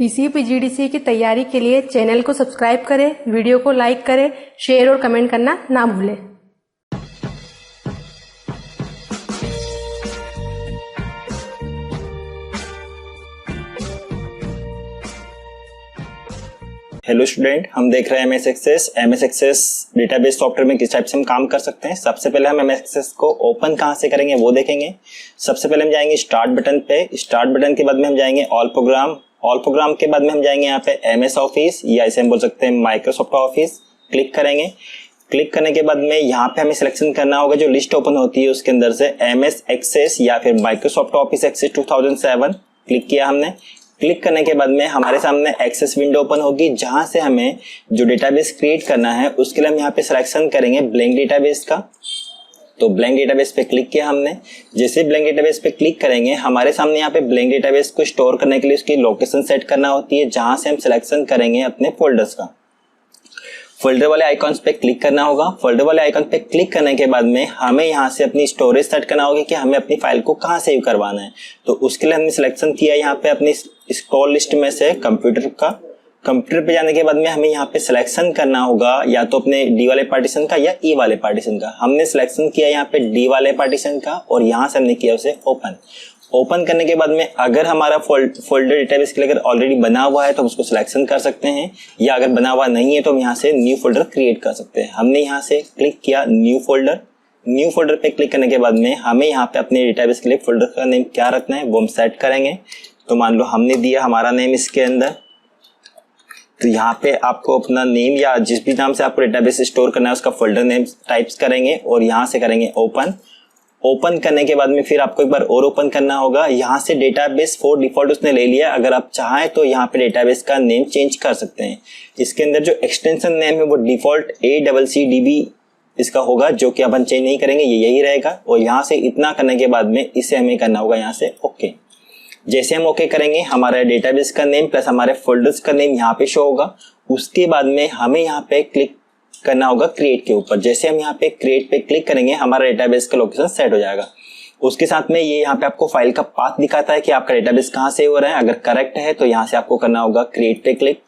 DCA PGDCA की तैयारी के लिए चैनल को सब्सक्राइब करें, वीडियो को लाइक करें, शेयर और कमेंट करना ना भूलें। हेलो स्टूडेंट, हम देख रहे हैं एमएस एक्सेस डेटाबेस सॉफ्टवेयर में किस टाइप से हम काम कर सकते हैं। सबसे पहले हम एमएस एक्सेस को ओपन कहां से करेंगे वो देखेंगे। सबसे पहले हम जाएंगे स्टार्ट बटन पे। स्टार्ट बटन के बाद में हम जाएंगे ऑल प्रोग्राम के बाद में हम जाएंगे यहाँ पे एमएस ऑफिस या इसे हम बोल सकते हैं माइक्रोसॉफ्ट ऑफिस। क्लिक करेंगे। क्लिक करने के बाद में यहाँ पे हमें सिलेक्शन करना होगा जो लिस्ट ओपन होती है उसके अंदर से एमएस एक्सेस या फिर माइक्रोसॉफ्ट ऑफिस एक्सेस 2007। क्लिक किया हमने। क्लिक करने के बाद में हमारे सामने एक्सेस विंडो ओपन होगी जहां से हमें जो डेटाबेस क्रिएट करना है उसके लिए हम यहाँ पे सिलेक्शन करेंगे ब्लैंक डेटाबेस का। तो ब्लैंक डेटाबेस पे क्लिक किया हमने। जैसे ब्लैंक डेटाबेस पे क्लिक करेंगे हमारे सामने यहाँ पे ब्लैंक डेटाबेस को स्टोर करने के लिए उसकी लोकेशन सेट करना होती है जहां से हम सिलेक्शन करेंगे अपने फोल्डर्स का। फोल्डर वाले आइकॉन्स पे क्लिक करना होगा। फोल्डर वाले आइकॉन पे क्लिक करने के बाद में हमें यहाँ से अपनी स्टोरेज सेट करना होगा कि हमें अपनी फाइल को कहाँ सेव करवाना है। तो उसके लिए हमने सिलेक्शन किया यहाँ पे अपनी स्क्रॉल लिस्ट में से कंप्यूटर का। कंप्यूटर पे जाने के बाद में हमें यहाँ पे सिलेक्शन करना होगा या तो अपने डी वाले पार्टीशन का या ई वाले पार्टीशन का। हमने सिलेक्शन किया यहाँ पे डी वाले पार्टीशन का और यहाँ से हमने किया उसे ओपन करने के बाद में अगर हमारा फोल्डर डेटाबेस के लिए अगर ऑलरेडी बना हुआ है तो हम उसको सिलेक्शन कर सकते हैं, या अगर बना हुआ नहीं है तो हम यहाँ से न्यू फोल्डर क्रिएट कर सकते हैं। हमने यहाँ से क्लिक किया न्यू फोल्डर पे क्लिक करने के बाद में हमें यहाँ पे अपने डेटाबेस के लिए फोल्डर का नेम क्या रखना है वो हम सेट करेंगे। तो मान लो हमने दिया हमारा नेम इसके अंदर, तो यहाँ पे आपको अपना नेम या जिस भी नाम से आपको डेटाबेस स्टोर करना है उसका फोल्डर नेम टाइप्स करेंगे और यहाँ से करेंगे ओपन करने के बाद में फिर आपको एक बार और ओपन करना होगा। यहाँ से डेटाबेस 4 डिफॉल्ट उसने ले लिया। अगर आप चाहें तो यहाँ पे डेटाबेस का नेम चेंज कर सकते हैं। इसके अंदर जो एक्सटेंशन नेम है वो डिफॉल्ट ACCDB इसका होगा जो कि अपन चेंज नहीं करेंगे, ये यही रहेगा। और यहाँ से इतना करने के बाद में इसे हमें करना होगा यहाँ से ओके। जैसे हम ओके करेंगे हमारा डेटाबेस का नेम प्लस हमारे फोल्डर्स का नेम यहाँ पे शो होगा। उसके बाद में हमें यहाँ पे क्लिक करना होगा क्रिएट के ऊपर। जैसे हम यहाँ पे क्रिएट पे क्लिक करेंगे हमारा डेटाबेस का लोकेशन सेट हो जाएगा। उसके साथ में ये यहाँ पे आपको फाइल का पाथ दिखाता है कि आपका डेटाबेस कहाँ से हो रहा है। अगर करेक्ट है तो यहाँ से आपको करना होगा क्रिएट पे क्लिक।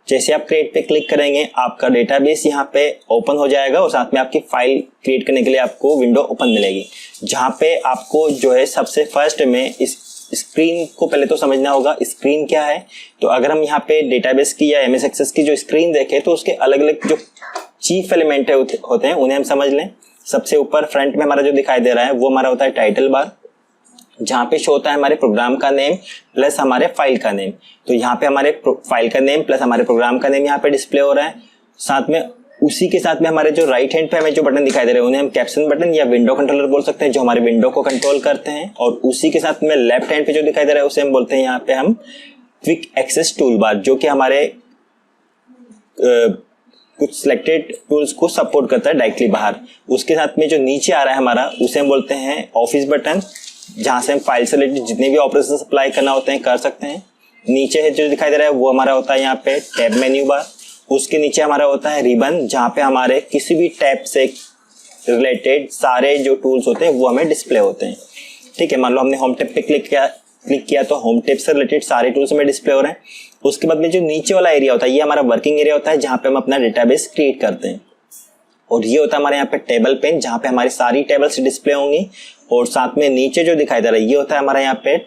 जैसे आप क्रिएट पे क्लिक करेंगे आपका डेटाबेस यहाँ पे ओपन हो जाएगा और साथ में आपकी फाइल क्रिएट करने के लिए आपको विंडो ओपन मिलेगी, जहाँ पे आपको जो है सबसे फर्स्ट में इस स्क्रीन को पहले तो समझना होगा स्क्रीन क्या है। तो अगर हम यहाँ पे डेटाबेस की या एमएस एक्सेस की जो स्क्रीन देखें तो उसके अलग अलग जो चीफ एलिमेंट होते हैं उन्हें हम समझ लें। सबसे ऊपर फ्रंट में हमारा जो दिखाई दे रहा है वो हमारा होता है टाइटल बार, जहाँ पे शो होता है हमारे प्रोग्राम का नेम प्लस हमारे फाइल का नेम। तो यहाँ पे हमारे फाइल का नेम प्लस हमारे प्रोग्राम का नेम यहाँ पे डिस्प्ले हो रहा है। साथ में उसी के साथ में हमारे जो राइट हैंड पे हमें जो बटन दिखाई दे रहे हैं उन्हें हम कैप्शन बटन या विंडो कंट्रोलर बोल सकते हैं, जो हमारे विंडो को कंट्रोल करते हैं। और उसी के साथ में लेफ्ट हैंड पे जो दिखाई दे रहा है उसे हम बोलते हैं यहाँ पे हम क्विक एक्सेस टूल बार, जो कि हमारे कुछ सिलेक्टेड टूल्स को सपोर्ट करता है डायरेक्टली बाहर। उसके साथ में जो नीचे आ रहा है हमारा उसे हम बोलते हैं ऑफिस बटन, जहां से हम फाइल से रिलेटेड जितने भी ऑपरेशन अप्लाई करना होते हैं कर सकते हैं। नीचे है जो दिखाई दे रहा है वो हमारा होता है यहाँ पे टैब मेन्यू बार। उसके नीचे हमारा होता है रिबन, जहां पे हमारे किसी भी टैब से रिलेटेड सारे जो टूल्स होते हैं वो हमें डिस्प्ले होते हैं। ठीक है, मान लो हमने होम टैब पे क्लिक किया तो होम टैब से रिलेटेड सारे टूल्स हमें डिस्प्ले हो रहे हैं। उसके बाद में जो नीचे वाला एरिया होता है ये हमारा वर्किंग एरिया होता है, जहां पे हम अपना डेटाबेस क्रिएट करते हैं। और ये होता है हमारे यहाँ पे टेबल पेन, जहां पे हमारी सारी टेबल्स डिस्प्ले होंगी। और साथ में नीचे जो दिखाई दे रहा है ये होता है हमारा यहाँ पे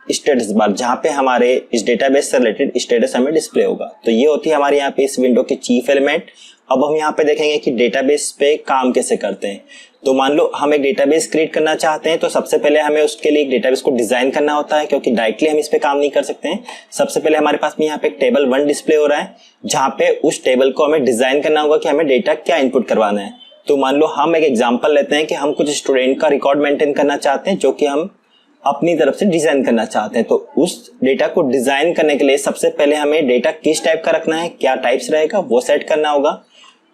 स्टेटस बार, जहां पे हमारे इस डेटाबेस से रिलेटेड स्टेटस हमें डिस्प्ले होगा। तो ये होती है हमारे यहाँ पे इस विंडो की चीफ एलिमेंट। अब हम यहाँ पे देखेंगे कि डेटाबेस पे काम कैसे करते हैं। तो मान लो हम एक डेटाबेस क्रिएट करना चाहते हैं तो सबसे पहले हमें उसके लिए एक डेटाबेस को डिजाइन करना होता है, क्योंकि डायरेक्टली हम इस पे काम नहीं कर सकते हैं। सबसे पहले हमारे पास में यहाँ पे टेबल 1 डिस्प्ले हो रहा है, जहाँ पे उस टेबल को हमें डिजाइन करना होगा कि हमें डेटा क्या इनपुट करवाना है। तो मान लो हम एक एग्जाम्पल लेते हैं कि हम कुछ स्टूडेंट का रिकॉर्ड मेंटेन करना चाहते हैं जो कि हम अपनी तरफ से डिजाइन करना चाहते हैं। तो उस डेटा को डिजाइन करने के लिए सबसे पहले हमें डेटा किस टाइप का रखना है, क्या टाइप्स रहेगा वो सेट करना होगा।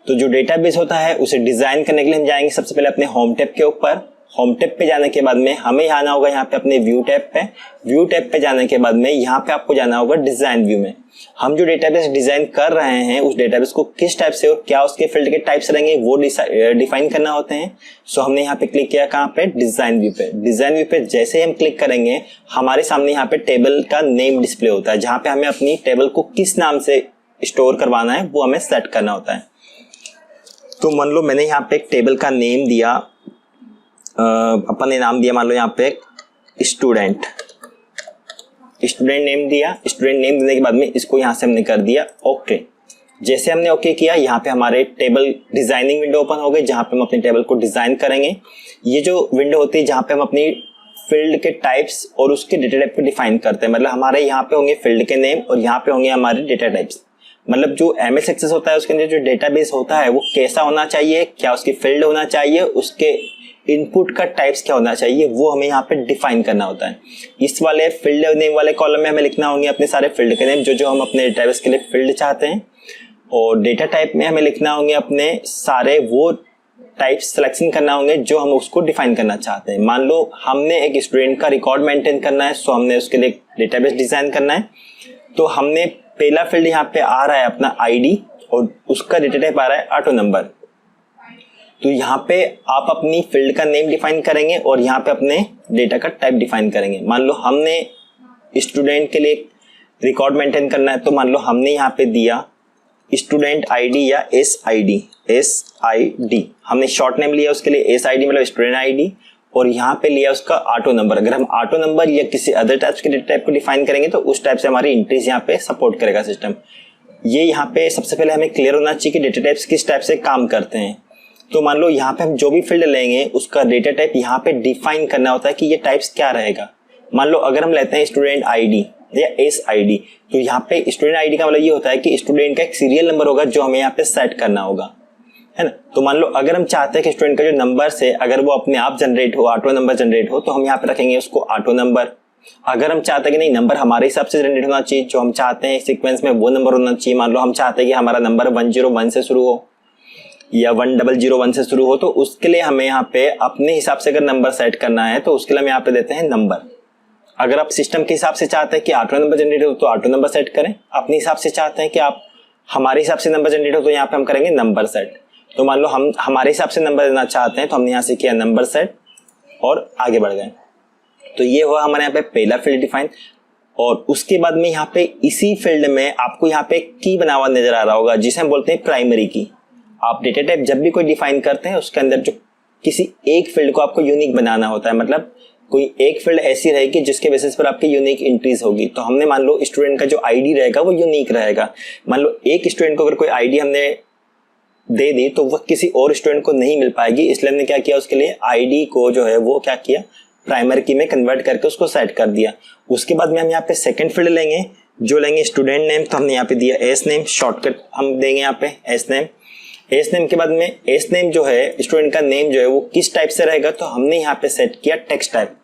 तो जो डेटाबेस होता है उसे डिजाइन करने के लिए हम जाएंगे सबसे पहले अपने होम टैब के ऊपर। होम टैब पे जाने के बाद में हमें आना होगा यहाँ पे अपने व्यू टैब पे। व्यू टैब पे जाने के बाद में यहाँ पे आपको जाना होगा डिजाइन व्यू में। हम जो डेटाबेस डिजाइन कर रहे हैं उस डेटाबेस को किस टाइप से और क्या उसके फील्ड के टाइप्स रहेंगे वो डिफाइन करना होते हैं। सो हमने यहाँ पे क्लिक किया कहाँ पे, डिजाइन व्यू पे। डिजाइन व्यू पे जैसे ही हम क्लिक करेंगे हमारे सामने यहाँ पे टेबल का नेम डिस्प्ले होता है, जहाँ पे हमें अपनी टेबल को किस नाम से स्टोर करवाना है वो हमें सेट करना होता है। तो मान लो मैंने यहाँ पे एक टेबल का नेम दिया, अपन ने नाम दिया मान लो यहाँ पे स्टूडेंट नेम दिया। स्टूडेंट नेम देने के बाद में इसको यहाँ से हमने कर दिया ओके। जैसे हमने ओके किया यहाँ पे हमारे टेबल डिजाइनिंग विंडो ओपन हो गई, जहाँ पे हम अपनी टेबल को डिजाइन करेंगे। ये जो विंडो होती है जहाँ पे हम अपनी फील्ड के टाइप्स और उसके डेटा टाइप को डिफाइन करते हैं। मतलब हमारे यहाँ पे होंगे फील्ड के नेम और यहाँ पे होंगे हमारे डेटा टाइप्स। मतलब जो एमएस एक्सेस होता है उसके अंदर जो डेटाबेस होता है वो कैसा होना चाहिए, क्या उसकी फील्ड होना चाहिए, उसके इनपुट का टाइप्स क्या होना चाहिए, वो हमें यहाँ पे डिफाइन करना होता है। इस वाले फील्ड नेम वाले कॉलम में हमें लिखना होंगे अपने सारे फील्ड के नेम जो हम अपने डेटाबेस के लिए फील्ड चाहते हैं, और डेटा टाइप में हमें लिखना होंगे अपने सारे वो टाइप सिलेक्शन करना होंगे जो हम उसको डिफाइन करना चाहते हैं। मान लो हमने एक स्टूडेंट का रिकॉर्ड मेंटेन करना है, सो हमने उसके लिए डेटाबेस डिजाइन करना है। तो हमने पहला फील्ड यहाँ पे आ रहा है अपना आईडी और उसका डेटा टाइप आ रहा है ऑटो नंबर। तो यहाँ पे आप अपनी फील्ड का नेम डिफाइन करेंगे और यहाँ पे अपने डेटा का टाइप डिफाइन करेंगे। मान लो हमने स्टूडेंट के लिए रिकॉर्ड मेंटेन करना है, तो मान लो हमने यहाँ पे दिया स्टूडेंट आईडी या SID। हमने शॉर्ट नेम लिया उसके लिए SID मतलब स्टूडेंट आईडी, और यहाँ पे लिया उसका ऑटो नंबर। अगर हम ऑटो नंबर या किसी अदर टाइप्स के डेटा टाइप को डिफाइन करेंगे तो उस टाइप से हमारी एंट्रीज यहाँ पे सपोर्ट करेगा सिस्टम। ये यहाँ पे सबसे पहले हमें क्लियर होना चाहिए कि डेटा टाइप्स किस टाइप से काम करते हैं। तो मान लो यहाँ पे हम जो भी फील्ड लेंगे उसका डेटा टाइप यहाँ पे डिफाइन करना होता है कि ये टाइप्स क्या रहेगा। मान लो अगर हम लेते हैं स्टूडेंट आईडी या SID, तो यहाँ पे स्टूडेंट आईडी का मतलब ये होता है कि स्टूडेंट का एक सीरियल नंबर होगा जो हमें यहाँ पे सेट करना होगा, है ना। तो मान लो अगर हम चाहते हैं कि स्टूडेंट का जो नंबर है अगर वो अपने आप जनरेट हो, ऑटो नंबर जनरेट हो, तो हम यहाँ पे रखेंगे उसको ऑटो नंबर। अगर हम चाहते हैं कि नहीं नंबर हमारे हिसाब से जनरेट होना चाहिए, जो हम चाहते हैं सीक्वेंस में वो नंबर होना चाहिए। मान लो हम चाहते हैं कि हमारा नंबर 101 से शुरू हो या 1001 से शुरू हो, तो उसके लिए हमें यहाँ पे अपने हिसाब से अगर नंबर सेट करना है तो उसके लिए हम यहाँ पे देते हैं नंबर। अगर आप सिस्टम के हिसाब से चाहते हैं कि ऑटो नंबर जनरेट हो तो ऑटो नंबर सेट करें, अपने हिसाब से चाहते हैं कि आप हमारे हिसाब से नंबर जनरेट हो तो यहाँ पे हम करेंगे नंबर सेट। तो मान लो हम हमारे हिसाब से नंबर देना चाहते हैं तो हमने यहाँ से किया नंबर सेट और आगे बढ़ गए। तो ये हुआ हमारे यहाँ पे पहला फील्ड डिफाइन। और उसके बाद में यहाँ पे इसी फील्ड में आपको यहाँ पे की बना हुआ नजर आ रहा होगा जिसे हम बोलते हैं प्राइमरी की। आप डेटा टाइप जब भी कोई डिफाइन करते हैं उसके अंदर जो किसी एक फील्ड को आपको यूनिक बनाना होता है, मतलब कोई एक फील्ड ऐसी रहेगी जिसके बेसिस पर आपकी यूनिक एंट्रीज होगी। तो हमने मान लो स्टूडेंट का जो आईडी रहेगा वो यूनिक रहेगा। मान लो एक स्टूडेंट को अगर कोई आईडी हमने दे दी तो वह किसी और स्टूडेंट को नहीं मिल पाएगी, इसलिए हमने क्या किया उसके लिए आईडी को जो है वो क्या किया प्राइमरी की में कन्वर्ट करके उसको सेट कर दिया। उसके बाद में हम यहाँ पे सेकंड फील्ड लेंगे जो लेंगे स्टूडेंट नेम। तो हमने यहाँ पे दिया एस नेम, शॉर्टकट हम देंगे यहाँ पे एस नेम। एस नेम के बाद में एस नेम जो है स्टूडेंट का नेम जो है वो किस टाइप से रहेगा, तो हमने यहाँ पे सेट किया टेक्स्ट टाइप।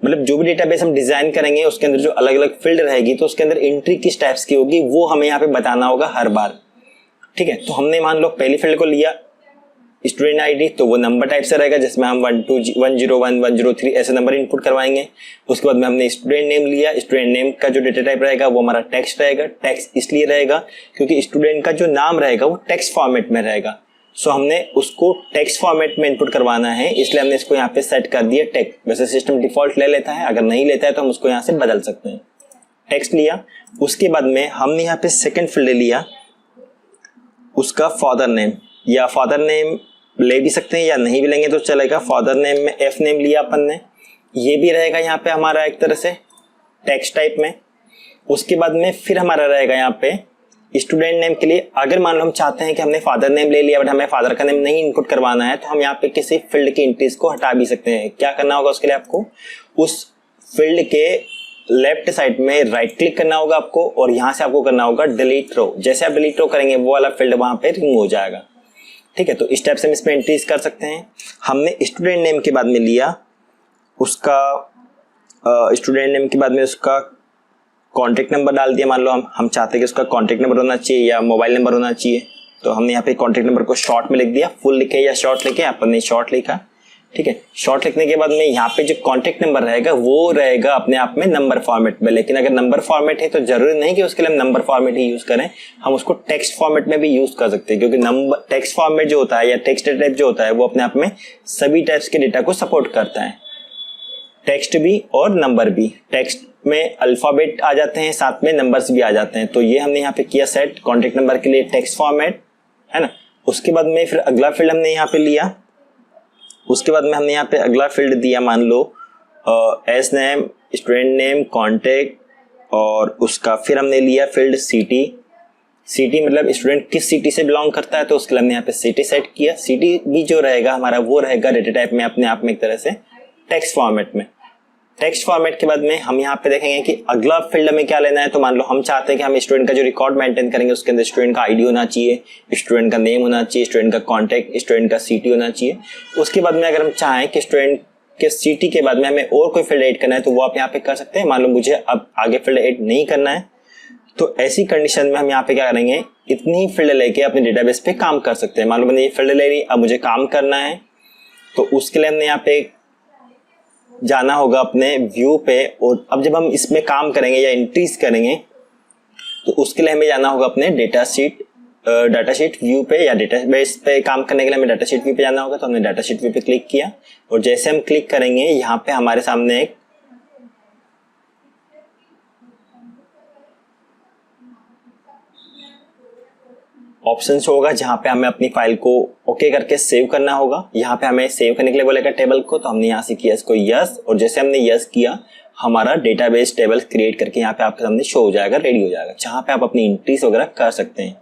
मतलब जो भी डेटाबेस हम डिजाइन करेंगे उसके अंदर जो अलग अलग फील्ड रहेगी तो उसके अंदर एंट्री किस टाइप्स की होगी वो हमें यहाँ पे बताना होगा हर बार, ठीक है। तो हमने मान लो पहली फील्ड को लिया स्टूडेंट आईडी, तो वो नंबर टाइप से रहेगा जिसमें हम 101 103 ऐसे नंबर इनपुट करवाएंगे। उसके बाद में हमने स्टूडेंट नेम लिया, स्टूडेंट नेम का जो डेटा टाइप रहेगा वो हमारा टेक्स्ट रहेगा। टेक्स्ट इसलिए रहेगा क्योंकि स्टूडेंट का जो नाम रहेगा वो टेक्स्ट फॉर्मेट में रहेगा, सो हमने उसको टेक्स्ट फॉर्मेट में इनपुट करवाना है, इसलिए हमने इसको यहाँ पे सेट कर दिया टेक्स्ट। वैसे सिस्टम डिफॉल्ट ले लेता है, अगर नहीं लेता है तो हम उसको यहाँ से बदल सकते हैं। टेक्स्ट लिया, उसके बाद में हमने यहाँ पे सेकंड फील्ड लिया उसका फादर नेम, या फादर नेम ले भी सकते हैं या नहीं भी लेंगे तो चलेगा। फादर नेम में एफ नेम लिया अपन ने, ये भी रहेगा यहाँ पे हमारा एक तरह से टेक्स्ट टाइप में। उसके बाद में फिर हमारा रहेगा यहाँ पे स्टूडेंट नेम के लिए। अगर मान लो हम चाहते हैं कि हमने फादर नेम ले लिया बट हमें फादर का नेम नहीं इनपुट करवाना है तो हम यहाँ पे किसी फील्ड की एंट्रीज को हटा भी सकते हैं। क्या करना होगा उसके लिए, आपको उस फील्ड के लेफ्ट साइड में राइट क्लिक करना होगा आपको और यहाँ से आपको करना होगा डिलीट रो। जैसे आप डिलीट रो करेंगे वो वाला फील्ड वहां पे रिमूव हो जाएगा, ठीक है। तो इस टाइप से हम इसमें एंट्रीज कर सकते हैं। हमने स्टूडेंट नेम के बाद में लिया उसका स्टूडेंट नेम के बाद में उसका कॉन्टेक्ट नंबर डाल दिया। मान लो हम चाहते हैं कि उसका कॉन्टेक्ट नंबर होना चाहिए या मोबाइल नंबर होना चाहिए, तो हमने यहाँ पे कॉन्टेक्ट नंबर को शॉर्ट में लिख दिया। फुल लिखे या शॉर्ट लिखे, अपन ने शॉर्ट लिखा, ठीक है। शॉर्ट लिखने के बाद में यहाँ पे जो कॉन्टेक्ट नंबर रहेगा वो रहेगा अपने आप में नंबर फॉर्मेट में, लेकिन अगर नंबर फॉर्मेट है तो जरूरी नहीं कि उसके लिए हम नंबर फॉर्मेट ही यूज करें, हम उसको टेक्स्ट फॉर्मेट में भी यूज कर सकते हैं, क्योंकि नंबर टेक्स्ट फॉर्मेट जो होता है या टेक्स्ट टाइप जो होता है वो अपने आप में सभी टाइप्स के डेटा को सपोर्ट करता है, टेक्स्ट भी और नंबर भी। टेक्स्ट में अल्फाबेट आ जाते हैं, साथ में नंबर्स भी आ जाते हैं। तो ये हमने यहाँ पे किया सेट कॉन्टेक्ट नंबर के लिए टेक्स्ट फॉर्मेट, है ना। उसके बाद में फिर अगला फील्ड हमने यहाँ पे लिया, उसके बाद में हमने यहाँ पे अगला फील्ड दिया, मान लो S name, student name, contact, और उसका फिर हमने लिया फील्ड सिटी। सिटी मतलब स्टूडेंट किस सिटी से बिलोंग करता है, तो उसके लिए हमने यहाँ पे सिटी सेट किया। सिटी भी जो रहेगा हमारा वो रहेगा डेटा टाइप में अपने आप में एक तरह से टेक्स्ट फॉर्मेट में। टेक्स्ट फॉर्मेट के बाद में हम यहाँ पे देखेंगे कि अगला फील्ड में क्या लेना है। तो मान लो हम चाहते हैं कि हम स्टूडेंट का जो रिकॉर्ड मेंटेन करेंगे उसके अंदर स्टूडेंट का आईडी होना चाहिए, स्टूडेंट का नेम होना चाहिए, स्टूडेंट का कॉन्टेक्ट, स्टूडेंट का सिटी होना चाहिए। उसके बाद में अगर हम चाहें कि स्टूडेंट के सिटी के बाद में हमें और कोई फील्ड ऐड करना है तो वो आप यहाँ पे कर सकते हैं। मान लो मुझे अब आगे फील्ड ऐड नहीं करना है, तो ऐसी कंडीशन में हम यहाँ पे क्या करेंगे, इतनी फील्ड लेके अपने डेटाबेस पे काम कर सकते हैं। मान लो मैंने ये फील्ड ले ली, अब मुझे काम करना है, तो उसके लिए हमने यहाँ पे जाना होगा अपने व्यू पे। और अब जब हम इसमें काम करेंगे या एंट्रीज करेंगे तो उसके लिए हमें जाना होगा अपने डाटा शीट व्यू पे, या डेटाबेस पे काम करने के लिए हमें डाटा शीट व्यू पे जाना होगा। तो हमने डाटा शीट व्यू पे क्लिक किया, और जैसे हम क्लिक करेंगे यहाँ पे हमारे सामने एक ऑप्शन होगा जहां पे हमें अपनी फाइल को ओके करके सेव करना होगा। यहाँ पे हमें सेव करने के लिए बोलेगा टेबल को, तो हमने यहाँ से किया इसको यस, और जैसे हमने यस किया हमारा डेटाबेस टेबल क्रिएट करके यहाँ पे आपके सामने शो हो जाएगा, रेडी हो जाएगा, जहाँ पे आप अपनी एंट्रीज वगैरह कर सकते हैं।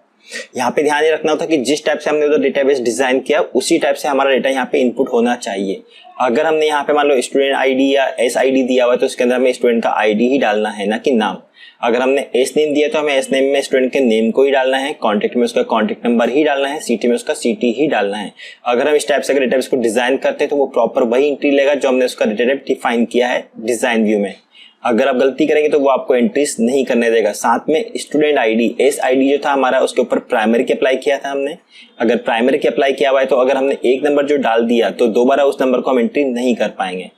यहाँ पे ध्यान ये रखना होता है कि जिस टाइप से हमने उधर डेटाबेस डिजाइन किया उसी टाइप से हमारा डेटा यहाँ पे इनपुट होना चाहिए। अगर हमने यहाँ पे मान लो स्टूडेंट आईडी या एस आईडी दिया हुआ है तो उसके अंदर हमें स्टूडेंट का आईडी ही डालना है, ना कि नाम। अगर हमने एस नेम दिया तो हमें एस नेम में स्टूडेंट के नेम को ही डालना है, कॉन्टेक्ट में उसका कॉन्टेक्ट नंबर ही डालना है, सिटी में उसका सिटी ही डालना है। अगर हम इस टाइप से अगर डेटाबेस को डिजाइन करते हैं तो वो प्रॉपर वही एंट्री लेगा जो हमने उसका डेटा टाइप डिफाइन किया है डिजाइन व्यू में। अगर आप गलती करेंगे तो वो आपको एंट्रीज नहीं करने देगा। साथ में स्टूडेंट आईडी, एस आईडी जो था हमारा उसके ऊपर प्राइमरी की अप्लाई किया था हमने। अगर प्राइमरी की अप्लाई किया हुआ है तो अगर हमने एक नंबर जो डाल दिया तो दोबारा उस नंबर को हम एंट्री नहीं कर पाएंगे।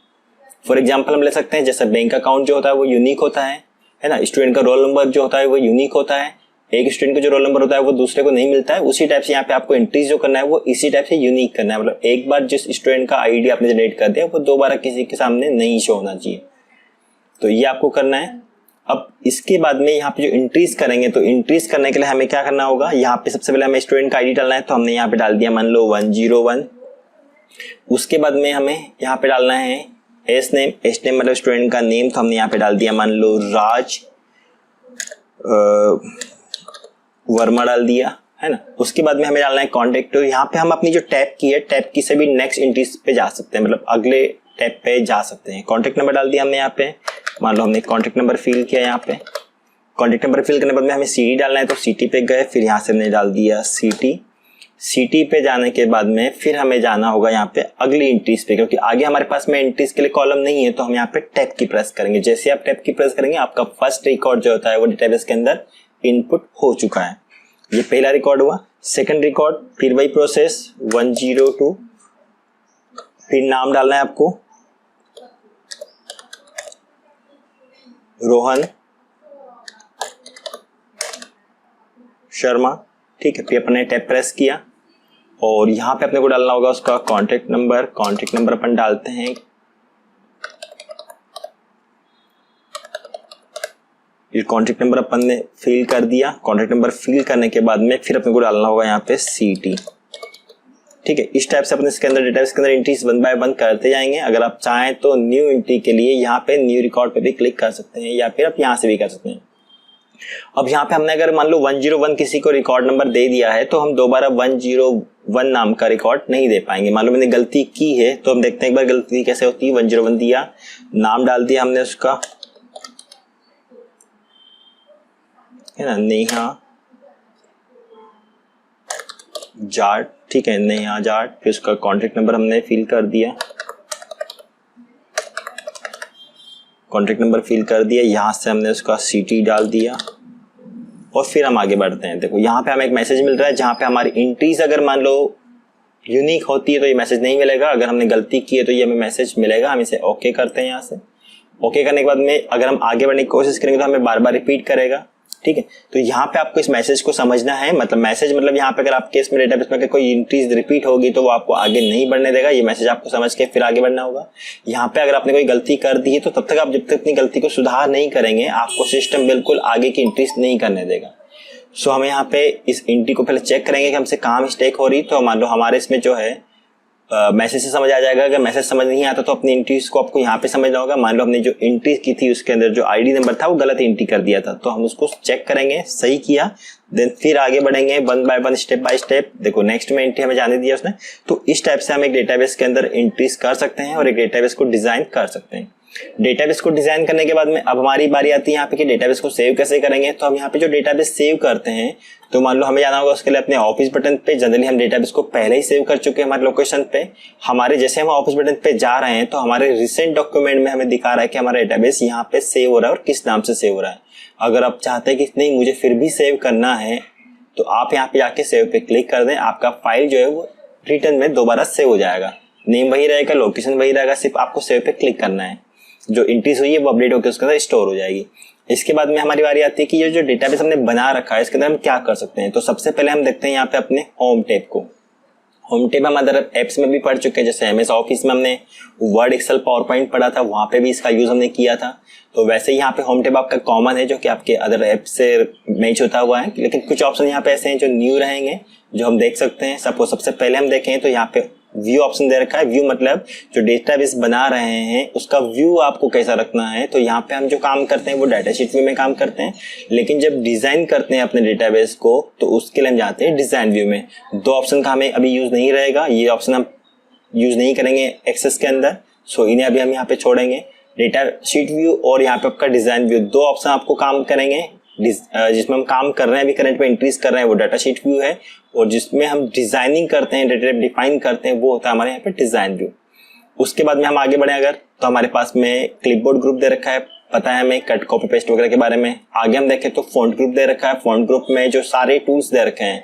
फॉर एग्जाम्पल हम ले सकते हैं जैसे बैंक अकाउंट जो होता है वो यूनिक होता है ना। स्टूडेंट का रोल नंबर जो होता है वो यूनिक होता है, एक स्टूडेंट का जो रोल नंबर होता है वो दूसरे को नहीं मिलता है। उसी टाइप से यहाँ पे आपको एंट्रीज जो करना है वो इसी टाइप से यूनिक करना है। मतलब एक बार जिस स्टूडेंट का आईडी आपने जनरेट कर दिया वो दोबारा किसी के सामने नहीं शो होना चाहिए, तो ये आपको करना है। अब इसके बाद में यहाँ पे जो एंट्रीज करेंगे तो एंट्रीज करने के लिए हमें क्या करना होगा, यहाँ पे सबसे पहले हमें स्टूडेंट का आईडी डालना है, तो हमने यहाँ पे डाल दिया मान लो 101। उसके बाद में हमें यहाँ पे डालना है एस नेम, एस नेम मतलब स्टूडेंट का नेम, तो हमने यहाँ पे डाल दिया मान लो राज वर्मा डाल दिया, है ना। उसके बाद में हमें डालना है कॉन्टेक्ट। तो यहाँ पे हम अपनी जो टैब की है टैब की से भी नेक्स्ट एंट्रीज पे जा सकते हैं, मतलब अगले टैब पे जा सकते हैं। कॉन्टेक्ट नंबर डाल दिया हमने यहाँ पे, मान लो हमने कॉन्टेक्ट नंबर फिल किया। यहाँ पे कॉन्टेक्ट नंबर फिल करने के बाद में हमें सिटी डालना है, तो सिटी पे गए, फिर यहाँ से हमने डाल दिया सिटी। सिटी पे जाने के बाद में फिर हमें जाना होगा यहाँ पे अगली एंट्रीज पे, क्योंकि आगे हमारे पास में एंट्रीज के लिए कॉलम नहीं है, तो हम यहाँ पे टैब की प्रेस करेंगे। जैसे आप टैब की प्रेस करेंगे आपका फर्स्ट रिकॉर्ड जो होता है वो डेटाबेस के अंदर इनपुट हो चुका है। ये पहला रिकॉर्ड हुआ। सेकंड रिकॉर्ड फिर वही प्रोसेस 102, फिर नाम डालना है आपको रोहन शर्मा, ठीक है। फिर अपने टैब प्रेस किया और यहाँ पे अपने को डालना होगा उसका कॉन्टेक्ट नंबर। कॉन्टेक्ट नंबर अपन डालते हैं, ये कॉन्टेक्ट नंबर अपन ने फिल कर दिया। कॉन्टेक्ट नंबर फिल करने के बाद में फिर अपने को डालना होगा यहाँ पे सिटी, ठीक है। इस टाइप से अपने इसके अंदर डेटाबेस के अंदर एंट्रीज 1 बाय 1 करते जाएंगे। अगर आप चाहें तो न्यू एंट्री के लिए यहाँ पे न्यू रिकॉर्ड पे भी क्लिक कर सकते हैं, या फिर आप यहाँ से भी कर सकते हैं। अब यहाँ पे हमने अगर मान लो 101 किसी को रिकॉर्ड नंबर दे दिया है तो हम दोबारा 101 नाम का रिकॉर्ड नहीं दे पाएंगे। मान लो मैंने गलती की है तो हम देखते हैं एक बार गलती कैसे होती है। 101 दिया, नाम डाल दिया हमने उसका, है ना, नेहा जाट, ठीक है, नेहा जाट। फिर उसका कॉन्टेक्ट नंबर हमने फिल कर दिया, कॉन्टेक्ट नंबर फिल कर दिया। यहाँ से हमने उसका सिटी डाल दिया और फिर हम आगे बढ़ते हैं। देखो यहाँ पे हमें एक मैसेज मिल रहा है जहाँ पे हमारी एंट्रीज अगर मान लो यूनिक होती है तो ये मैसेज नहीं मिलेगा। अगर हमने गलती की है तो ये हमें मैसेज मिलेगा। हम इसे ओके करते हैं। यहाँ से ओके करने के बाद में अगर हम आगे बढ़ने की कोशिश करेंगे तो हमें बार बार रिपीट करेगा। ठीक है, तो यहाँ पे आपको इस मैसेज को समझना है। मतलब मैसेज मतलब यहाँ पे अगर आपके इसमें डेटाबेस में कोई एंट्रीज रिपीट होगी तो वो आपको आगे नहीं बढ़ने देगा। ये मैसेज आपको समझ के फिर आगे बढ़ना होगा। यहाँ पे अगर आपने कोई गलती कर दी है तो तब तक आप जब तक अपनी गलती को सुधार नहीं करेंगे आपको सिस्टम बिल्कुल आगे की एंट्रीज नहीं करने देगा। सो हमें यहाँ पे इस एंट्री को पहले चेक करेंगे कि हमसे कहाँ मिस्टेक हो रही। तो मान लो हमारे इसमें जो है मैसेज से समझ आ जाएगा। अगर मैसेज समझ नहीं आता तो अपनी एंट्रीज को आपको यहाँ पे समझना होगा। मान लो हमने जो एंट्री की थी उसके अंदर जो आईडी नंबर था वो गलत एंट्री कर दिया था, तो हम उसको चेक करेंगे, सही किया, देन फिर आगे बढ़ेंगे one by one, step by step. देखो नेक्स्ट में एंट्री हमें जाने दिया उसने। तो इस टाइप से हम एक डेटाबेस के अंदर एंट्रीज कर सकते हैं और एक डेटाबेस को डिजाइन कर सकते हैं। डेटाबेस को डिजाइन करने के बाद में अब हमारी बारी आती है यहाँ पे कि डेटाबेस को सेव कैसे करेंगे। तो हम यहाँ पे जो डेटाबेस सेव करते हैं तो मान लो हमें जाना होगा उसके लिए अपने ऑफिस बटन पे। जनरली हम डेटाबेस को पहले ही सेव कर चुके हैं हमारे लोकेशन पे। हमारे जैसे हम ऑफिस बटन पे जा रहे हैं तो हमारे रिसेंट डॉक्यूमेंट में हमें दिखा रहा है कि हमारा डेटाबेस यहाँ पे सेव हो रहा है और किस नाम से सेव हो रहा है। अगर आप चाहते हैं कि नहीं मुझे फिर भी सेव करना है तो आप यहाँ पे जाके सेव पे क्लिक कर दें। आपका फाइल जो है वो रिटर्न में दोबारा सेव हो जाएगा। नेम वही रहेगा, लोकेशन वही रहेगा, सिर्फ आपको सेव पे क्लिक करना है। जो एंट्रीज हुई है वो अपडेट होकर उसके अंदर स्टोर हो जाएगी। इसके बाद में हमारी बारी आती है कि ये जो डेटाबेस हमने बना रखा है इसके अंदर हम क्या कर सकते हैं। तो सबसे पहले हम देखते हैं यहाँ पे अपने होम टैब को। होम टैब हम अदर एप्स में भी पढ़ चुके हैं, जैसे एमएस ऑफिस में हमने वर्ड, एक्सेल, पावर पॉइंट पढ़ा था, वहां पे भी इसका यूज हमने किया था। तो वैसे ही यहाँ पे होम टैब आपका कॉमन है जो कि आपके अदर ऐप से मैच होता हुआ है। लेकिन कुछ ऑप्शन यहाँ पे ऐसे हैं जो न्यू रहेंगे जो हम देख सकते हैं। सपोज सबसे पहले हम देखें तो यहाँ पे व्यू ऑप्शन दे रखा है। व्यू मतलब जो डेटाबेस बना रहे हैं उसका व्यू आपको कैसा रखना है। तो यहाँ पे हम जो काम करते हैं वो डाटा शीट व्यू में काम करते हैं, लेकिन जब डिजाइन करते हैं अपने डेटाबेस को तो उसके लिए हम जाते हैं डिजाइन व्यू में। दो ऑप्शन का हमें अभी यूज नहीं रहेगा, ये ऑप्शन हम यूज नहीं करेंगे एक्सेस के अंदर। सो इन्हें अभी हम यहाँ पे छोड़ेंगे। डेटा शीट व्यू और यहाँ पे आपका डिजाइन व्यू, दो ऑप्शन आपको काम करेंगे। जिसमें हम काम कर रहे हैं अभी करंट में एंट्रीज कर रहे हैं वो डाटा शीट व्यू है, और जिसमें हम डिजाइनिंग करते हैं, डेटा डिफाइन करते हैं, वो होता है हमारे यहाँ पे डिजाइन व्यू। उसके बाद में हम आगे बढ़े अगर तो हमारे पास में क्लिपबोर्ड ग्रुप दे रखा है, पता है हमें कट कॉपी पेस्ट वगैरह के बारे में। आगे हम देखें तो फॉन्ट ग्रुप दे रखा है। फॉन्ट ग्रुप में जो सारे टूल्स दे रखे हैं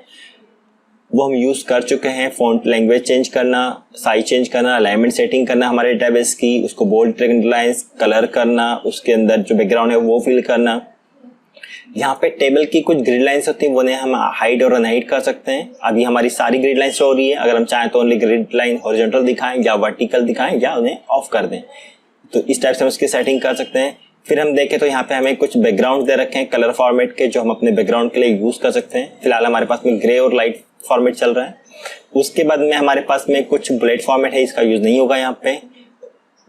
वो हम यूज कर चुके हैं। फॉन्ट लैंग्वेज चेंज करना, साइज चेंज करना, अलाइनमेंट सेटिंग करना हमारे डेटाबेस की, उसको बोल्ड अंडरलाइंस कलर करना, उसके अंदर जो बैकग्राउंड है वो फिल करना। यहाँ पे टेबल की कुछ ग्रिड लाइंस होती है वो हम हाइड और अनहाइड कर सकते हैं। अभी हमारी सारी ग्रिड लाइंस हो रही है, अगर हम चाहें तो ओनली ग्रिड लाइन हॉरिजॉन्टल दिखाएं या वर्टिकल दिखाएं या उन्हें ऑफ कर दें। तो इस टाइप से हम उसकी सेटिंग कर सकते हैं। फिर हम देखें तो यहाँ पे हमें कुछ बैकग्राउंड दे रखे हैं कलर फॉर्मेट के, जो हम अपने बैकग्राउंड के लिए यूज कर सकते हैं। फिलहाल हमारे पास में ग्रे और लाइट फॉर्मेट चल रहा है। उसके बाद में हमारे पास में कुछ बुलेट फॉर्मेट है, इसका यूज नहीं होगा यहाँ पे।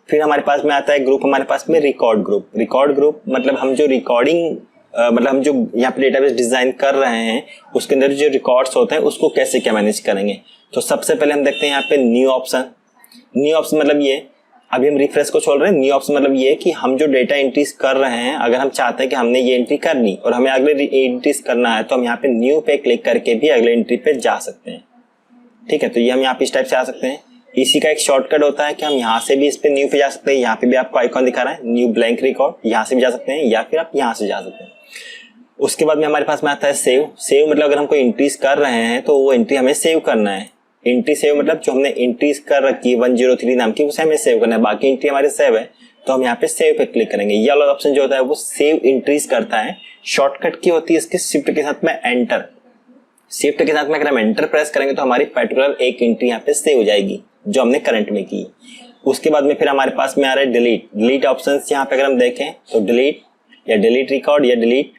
फिर हमारे पास में आता है ग्रुप, हमारे पास में रिकॉर्ड ग्रुप। रिकॉर्ड ग्रुप मतलब हम जो रिकॉर्डिंग मतलब हम जो यहाँ पे डेटाबेस डिजाइन कर रहे हैं उसके अंदर जो रिकॉर्ड्स होते हैं उसको कैसे क्या मैनेज करेंगे। तो सबसे पहले हम देखते हैं यहाँ पे न्यू ऑप्शन। न्यू ऑप्शन मतलब ये, अभी हम रिफ्रेश को छोड़ रहे हैं। न्यू ऑप्शन मतलब ये कि हम जो डेटा एंट्रीज कर रहे हैं, अगर हम चाहते हैं कि हमने ये एंट्री कर ली और हमें अगले एंट्रीज करना है तो हम यहाँ पे न्यू पे क्लिक करके भी अगले एंट्री पे जा सकते हैं। ठीक है, तो ये हम यहाँ पे इस टाइप से आ सकते हैं। इसी का एक शॉर्टकट होता है कि हम यहाँ से भी इस पे न्यू पे जा सकते हैं। यहाँ पे भी आपको आइकॉन दिखा रहा है न्यू ब्लैंक रिकॉर्ड, यहाँ से भी जा सकते हैं या फिर आप यहाँ से जा सकते हैं। उसके बाद में हमारे पास में आता है सेव। सेव मतलब अगर हम कोई एंट्रीज कर रहे हैं तो वो एंट्री हमें सेव करना है। एंट्री सेव मतलब जो हमने एंट्रीज कर रखी है 103 नाम की उसे हमें सेव करना है। बाकी एंट्री हमारे सेव है तो हम यहाँ पे सेव पे क्लिक करेंगे। ये वाला ऑप्शन जो होता है वो सेव एंट्रीज करता है। शॉर्टकट की होती है इसके शिफ्ट के साथ में एंटर। शिफ्ट के साथ में अगर हम एंटर प्रेस करेंगे तो हमारी पर्टिकुलर एक एंट्री यहाँ पे सेव हो जाएगी जो हमने करंट में की। उसके बाद में फिर हमारे पास में आ रहा है डिलीट। डिलीट ऑप्शन यहाँ पे अगर हम देखें तो डिलीट या डिलीट रिकॉर्ड या डिलीट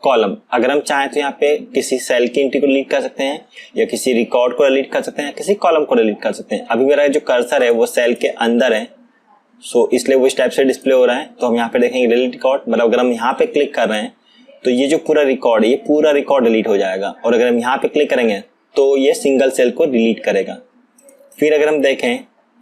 कॉलम। अगर हम चाहें तो यहाँ पे किसी सेल की एंट्री को डिलीट कर सकते हैं या किसी रिकॉर्ड को डिलीट कर सकते हैं, किसी कॉलम को डिलीट कर सकते हैं। अभी मेरा जो कर्सर है वो सेल के अंदर है, सो इसलिए वो इस टाइप से डिस्प्ले हो रहा है। तो हम यहाँ पे देखेंगे डिलीट रिकॉर्ड, मतलब अगर हम यहाँ पे क्लिक कर रहे हैं तो ये जो पूरा रिकॉर्ड है ये पूरा रिकॉर्ड डिलीट हो जाएगा, और अगर हम यहाँ पे क्लिक करेंगे तो ये सिंगल सेल को डिलीट करेगा। फिर अगर हम देखें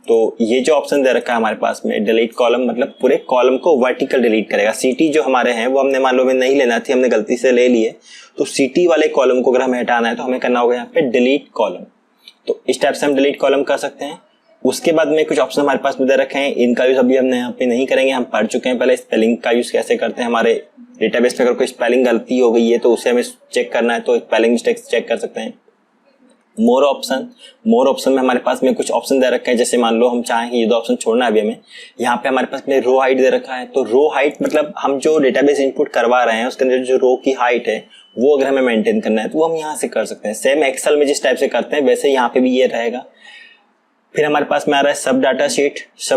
तो ये जो ऑप्शन दे रखा है हमारे पास में डिलीट कॉलम, मतलब पूरे कॉलम को वर्टिकल डिलीट करेगा। सीटी जो हमारे हैं वो हमने मान लो में नहीं लेना थी, हमने गलती से ले लिए, तो सीटी वाले कॉलम को अगर हमें हटाना है तो हमें करना होगा यहाँ पे डिलीट कॉलम। तो इस टाइप से हम डिलीट कॉलम कर सकते हैं। उसके बाद में कुछ ऑप्शन हमारे पास में दे रखे हैं, इनका यूज अभी हमने यहाँ पे नहीं करेंगे, हम पढ़ चुके हैं पहले स्पेलिंग का यूज कैसे करते हैं। हमारे डेटाबेस में अगर कोई स्पेलिंग गलती हो गई है तो उसे हमें चेक करना है तो स्पेलिंग मिस्टेक्स चेक कर सकते हैं। मोर ऑप्शन में हमारे पास में कुछ ऑप्शन दे रखे हैं। जैसे मान लो हम चाहें कि ये 2 ऑप्शन छोड़ना है अभी हमें, यहाँ पे हमारे पास में रो हाइट दे रखा है। तो रो हाइट मतलब हम जो डेटाबेस इनपुट करवा रहे हैं उसके अंदर जो रो की हाइट है वो अगर हमें मेंटेन करना है तो वो हम यहाँ से कर सकते हैं। सेम एक्सेल में जिस टाइप से करते हैं वैसे यहाँ पे भी ये रहेगा। फिर हमारे पास में आ रहा है सब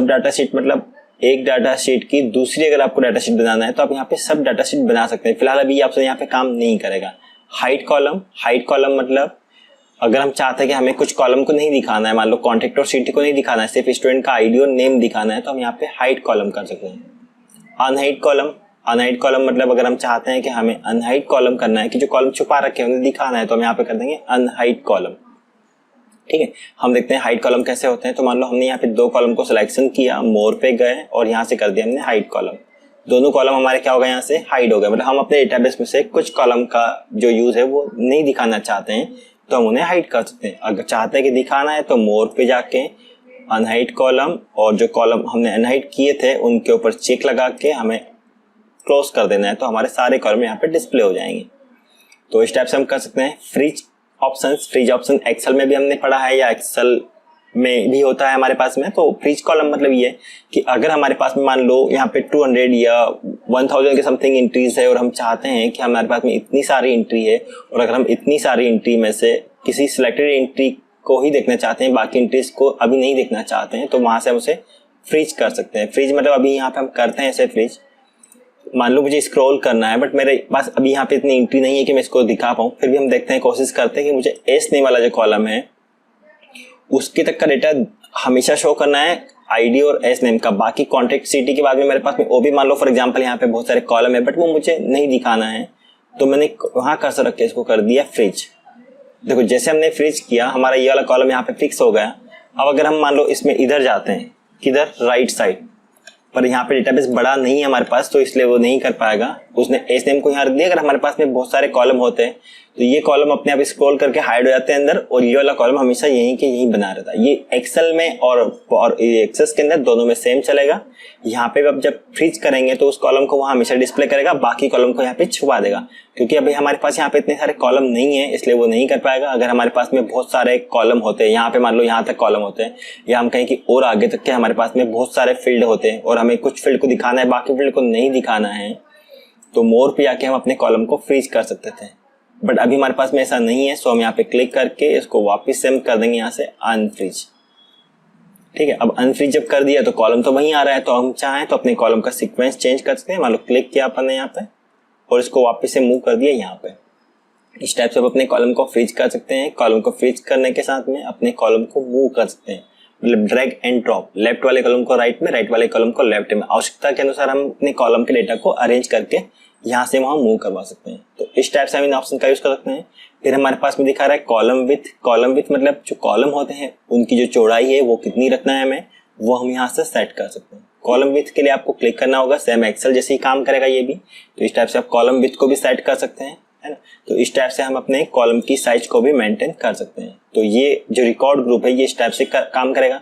डाटा शीट मतलब एक डाटा शीट की दूसरी अगर आपको डाटा शीट बनाना है तो आप यहाँ पे सब डाटा शीट बना सकते हैं। फिलहाल अभी आपसे यहाँ पे काम नहीं करेगा। हाइट कॉलम मतलब अगर हम चाहते हैं कि हमें कुछ कॉलम को नहीं दिखाना है, मान लो कॉन्टेक्ट और सिटी को नहीं दिखाना है, सिर्फ स्टूडेंट का आईडी और नेम दिखाना है, तो हम यहाँ पे हाइट कॉलम कर सकते हैं। अनहाइड कॉलम मतलब अगर हम चाहते हैं कि हमें अनहाइड कॉलम करना है कि जो कॉलम छुपा रखे हैं उन्हें दिखाना है, तो हम यहाँ पे कर देंगे अनहाइड कॉलम। ठीक है, हम देखते हैं हाइड कॉलम कैसे होते हैं। तो मान लो हमने यहाँ पे 2 कॉलम को सिलेक्शन किया, मोर पे गए और यहाँ से कर दिया हमने हाइड कॉलम। दोनों कॉलम हमारे क्या हो गए, यहाँ से हाइड हो गए। मतलब हम अपने डेटाबेस में से कुछ कॉलम का जो यूज है वो नहीं दिखाना चाहते हैं तो हम उन्हें हाइड कर सकते हैं। अगर चाहते हैं कि दिखाना है तो मोर पे जाके अनहाइड कॉलम और जो कॉलम हमने अनहाइड किए थे उनके ऊपर चेक लगा के हमें क्लोज कर देना है, तो हमारे सारे कॉलम यहाँ पे डिस्प्ले हो जाएंगे। तो इस टाइप से हम कर सकते हैं। फ्रीज ऑप्शन एक्सेल में भी हमने पढ़ा है या एक्सेल में भी होता है हमारे पास में। तो फ्रीज कॉलम मतलब ये कि अगर हमारे पास में मान लो यहाँ पे 200 या 1000 के समथिंग एंट्रीज है और हम चाहते हैं कि हमारे पास में इतनी सारी एंट्री है और अगर हम इतनी सारी एंट्री में से किसी सिलेक्टेड एंट्री को ही देखना चाहते हैं, बाकी एंट्रीज को अभी नहीं देखना चाहते हैं, तो वहां से हम उसे फ्रीज कर सकते हैं। फ्रीज मतलब अभी यहाँ पे हम करते हैं ऐसे फ्रीज, मान लो मुझे स्क्रॉल करना है बट मेरे पास अभी यहाँ पे इतनी एंट्री नहीं है कि मैं इसको दिखा पाऊँ, फिर भी हम देखते हैं, कोशिश करते हैं कि मुझे एस नेम वाला जो कॉलम है उसके तक का डेटा हमेशा शो करना है, आईडी और एस नेम का। बाकी कॉन्टेक्ट सिटी के बाद में मेरे पास में वो भी मान लो फॉर एग्जांपल यहाँ पे बहुत सारे कॉलम है बट वो मुझे नहीं दिखाना है, तो मैंने वहां कर्सर रख के इसको कर दिया फ्रीज। देखो जैसे हमने फ्रीज किया हमारा ये वाला कॉलम यहाँ पे फिक्स हो गया। अब अगर हम मान लो इसमें इधर जाते हैं, किधर, राइट साइड, पर यहाँ पे डेटाबेस बड़ा नहीं है हमारे पास तो इसलिए वो नहीं कर पाएगा। उसने एस नेम को यहाँ रख दिया। अगर हमारे पास में बहुत सारे कॉलम होते हैं तो ये कॉलम अपने आप स्क्रॉल करके हाइड हो जाते हैं अंदर और ये वाला कॉलम हमेशा यहीं के यहीं बना रहता है। ये एक्सेल में और एक्सेस के अंदर दोनों में सेम चलेगा। यहाँ पे अब जब फ्रीज करेंगे तो उस कॉलम को वहाँ हमेशा डिस्प्ले करेगा, बाकी कॉलम को यहाँ पे छुपा देगा। क्योंकि अभी हमारे पास यहाँ पे इतने सारे कॉलम नहीं है इसलिए वो नहीं कर पाएगा। अगर हमारे पास में बहुत सारे कॉलम होते हैं, यहाँ पे मान लो यहाँ तक कॉलम होते हैं या हम कहें कि और आगे तक के हमारे पास में बहुत सारे फील्ड होते हैं और हमें कुछ फील्ड को दिखाना है बाकी फील्ड को नहीं दिखाना है, तो मोर पे आके हम अपने कॉलम को फ्रीज कर सकते थे। बट अभी हमारे पास में ऐसा नहीं है, सो हम यहाँ पे क्लिक करके इसको वापस से हम कर देंगे यहाँ से अनफ्रीज। ठीक है, अब अनफ्रीज जब कर दिया तो कॉलम तो वहीं आ रहा है, तो हम चाहें तो अपने कॉलम का सीक्वेंस चेंज कर सकते हैं। मान लो क्लिक किया अपन ने यहाँ पे और इसको वापस से मूव कर दिया यहाँ पे। इस टाइप से आप अपने कॉलम को फ्रीज कर सकते हैं। कॉलम को फ्रीज करने के साथ में अपने कॉलम को मूव कर सकते हैं, मतलब ड्रैग एंड ड्रॉप, लेफ्ट वाले कॉलम को राइट में, राइट वाले कॉलम को लेफ्ट में। आवश्यकता के अनुसार हम अपने कॉलम के डेटा को अरेंज करके यहाँ से वहां मूव करवा सकते हैं। तो इस टाइप से हम इन ऑप्शन का यूज कर सकते हैं। फिर हमारे पास में दिखा रहा है कॉलम विथ मतलब जो कॉलम होते हैं उनकी जो चौड़ाई है वो कितनी रखना है हमें, वो हम यहाँ से सेट कर सकते हैं। कॉलम विथ के लिए आपको क्लिक करना होगा, सेम एक्सेल जैसे ही काम करेगा ये भी। तो इस टाइप से आप कॉलम विथ को भी सेट कर सकते हैं, है ना। तो इस टाइप से हम अपने कॉलम की साइज को भी मेंटेन कर सकते हैं। तो ये जो रिकॉर्ड ग्रुप है ये इस टाइप से काम करेगा।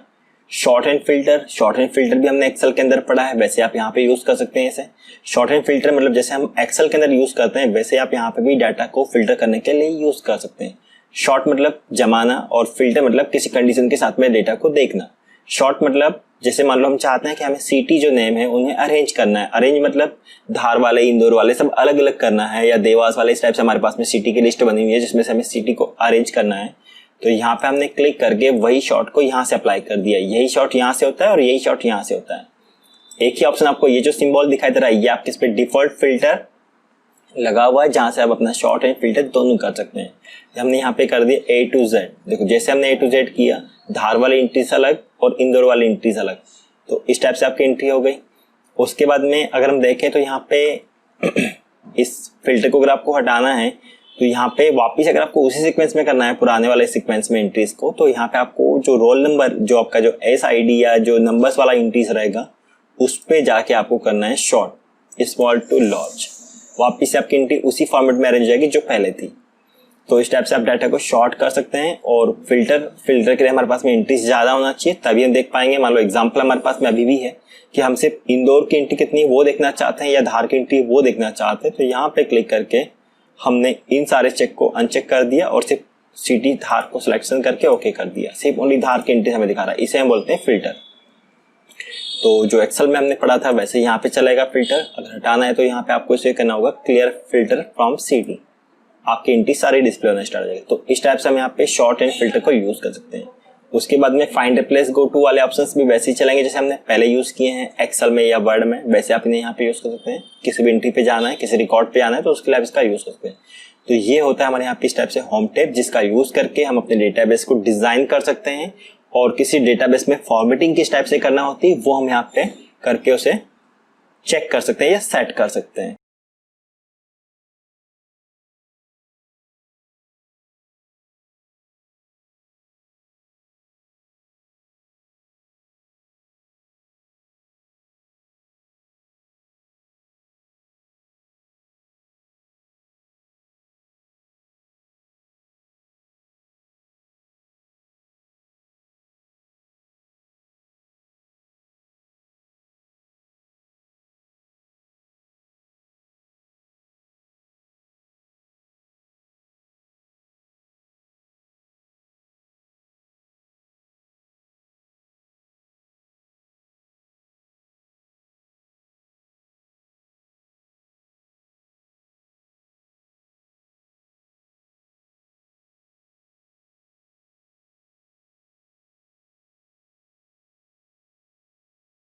शॉर्ट एंड फिल्टर भी हमने एक्सेल के अंदर पढ़ा है, वैसे आप यहाँ पे यूज कर सकते हैं इसे। शॉर्ट एंड फिल्टर मतलब जैसे हम एक्सेल के अंदर यूज करते हैं वैसे आप यहाँ पे भी डाटा को फिल्टर करने के लिए यूज कर सकते हैं। शॉर्ट मतलब जमाना और फिल्टर मतलब किसी कंडीशन के साथ में डेटा को देखना। शॉर्ट मतलब जैसे मान लो हम चाहते हैं कि हमें सिटी जो नेम है उन्हें अरेंज करना है। अरेंज मतलब धार वाले, इंदौर वाले सब अलग अलग करना है, या देवास वाले, इस टाइप से हमारे पास में सिटी की लिस्ट बनी हुई है जिसमें से हमें सिटी को अरेंज करना है। तो यहाँ पे हमने क्लिक करके वही शॉर्ट को यहाँ से अप्लाई कर दिया। यही शॉर्ट यहाँ से होता है और यही शॉर्ट यहाँ से होता है। एक ही ऑप्शन आपको ये जो सिंबल दिखाई दे रहा है ये आपके इस पे डिफॉल्ट फिल्टर लगा हुआ है जहां से आप अपना शॉर्ट एंड फिल्टर दोनों कर सकते हैं। हमने यहाँ पे कर दिया A to Z। देखो जैसे हमने A to Z किया, धार वाली एंट्रीज अलग और इंदौर वाली एंट्रीज अलग, तो इस टाइप से आपकी एंट्री हो गई। उसके बाद में अगर हम देखें तो यहाँ पे इस फिल्टर को अगर आपको हटाना है तो यहाँ पे वापिस अगर आपको उसी सीक्वेंस में करना है पुराने वाले सीक्वेंस में एंट्रीज को, तो यहाँ पे आपको जो रोल नंबर, जो आपका जो SID या जो नंबर्स वाला एंट्रीज रहेगा उस पे जाके आपको करना है शॉर्ट, स्मॉल टू लार्ज। वापिस से आपकी एंट्री उसी फॉर्मेट में अरेंज हो जाएगी जो पहले थी। तो इस टाइप से आप डाटा को शॉर्ट कर सकते हैं। और फिल्टर के लिए हमारे पास में एंट्रीज ज्यादा होना चाहिए तभी हम देख पाएंगे। मान लो एग्जांपल हमारे पास में अभी भी है कि हम सिर्फ इंदौर की एंट्री कितनी वो देखना चाहते हैं या धार की एंट्री वो देखना चाहते हैं, तो यहाँ पे क्लिक करके हमने इन सारे चेक को अनचेक कर दिया और सिर्फ सिटी धार को सिलेक्शन करके ओके कर दिया, सिर्फ ओनली धार की एंट्री हमें दिखा रहा है, इसे हम बोलते हैं फिल्टर। तो जो एक्सेल में हमने पढ़ा था वैसे यहाँ पे चलेगा फिल्टर। अगर हटाना है तो यहाँ पे आपको इसे करना होगा क्लियर फिल्टर फ्रॉम सिटी, आपकी एंट्री सारी डिस्प्ले होना स्टार्ट हो जाएगी। तो इस टाइप से हम यहाँ पे शॉर्ट एंड फिल्टर को यूज कर सकते हैं। उसके बाद में फाइंड रिप्लेस गो टू वाले ऑप्शंस भी वैसे ही चलेंगे जैसे हमने पहले यूज किए हैं एक्सेल में या वर्ड में, वैसे आप इन्हें यहाँ पे यूज कर सकते हैं। किसी भी एंट्री पे जाना है, किसी रिकॉर्ड पे जाना है तो उसके लिए आप इसका यूज कर सकते हैं। तो ये होता है हमारे यहाँ पे इस टाइप से होम टैब, जिसका यूज करके हम अपने डेटाबेस को डिजाइन कर सकते हैं और किसी डेटाबेस में फॉर्मेटिंग किस टाइप से करना होती है वो हम यहाँ पे करके उसे चेक कर सकते हैं या सेट कर सकते हैं।